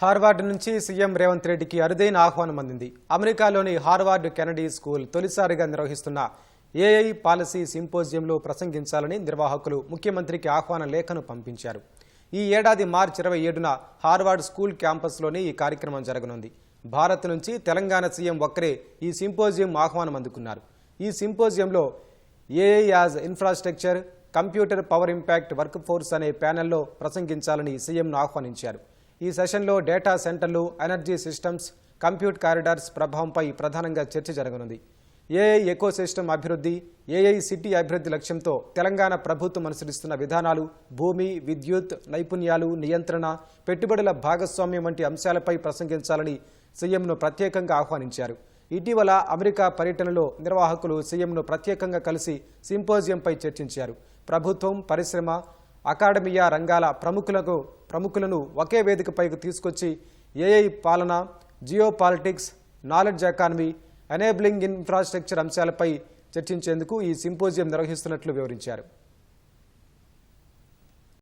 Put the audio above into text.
Harvard నుంచి CM Revanth రెడ్డికి అరుదైన ఆహ్వానం అందింది. అమెరికాలోని హార్వర్డ్ కెనడీ స్కూల్ తొలిసారిగా నిర్వహిస్తున్న ఏఐ పాలసీ సింపోజియంలో ప్రసంగించాలని నిర్వాహకులు ముఖ్యమంత్రికి ఆహ్వాన లేఖను పంపించారు. ఈ ఏడాది మార్చి 27న హార్వర్డ్ స్కూల్ క్యాంపస్లోని ఈ కార్యక్రమం జరగనుంది. భారత్ నుంచి తెలంగాణ సీఎం ఒక్కరే ఈ సింపోజియం ఆహ్వానం అందుకున్నారు. ఈ సింపోజియంలో AI as infrastructure, computer power impact work force అనే ప్యానెల్లో ప్రసంగించాలని సీఎంను ఆహ్వానించారు. ఈ సెషన్లో డేటా సెంటర్లు, ఎనర్జీ సిస్టమ్స్, కంప్యూట్ కారిడార్స్ ప్రభావంపై ప్రధానంగా చర్చ జరగనుంది. ఏఐ ఎకోసిస్టమ్ అభివృద్ధి, ఏఐ సిటీ అభివృద్ధి లక్ష్యంతో తెలంగాణ ప్రభుత్వం అనుసరిస్తున్న విధానాలు, భూమి, విద్యుత్, నైపుణ్యాలు, నియంత్రణ, పెట్టుబడుల భాగస్వామ్యం వంటి అంశాలపై ప్రసంగించాలని సీఎంను ప్రత్యేకంగా ఆహ్వానించారు. ఇటీవల అమెరికా పర్యటనలో నిర్వాహకులు సీఎంను ప్రత్యేకంగా కలిసి సింపోజియంపై చర్చించారు. ప్రభుత్వం, పరిశ్రమ, అకాడమియా రంగాల ప్రముఖులను ఒకే వేదికపైకి తీసుకొచ్చి ఏఐ పాలన, geo politics, knowledge economy, enabling infrastructure అంశాలపై చర్చించేందుకు ఈ సింపోజియం నిర్వహిస్తున్నట్లు వివరించారు.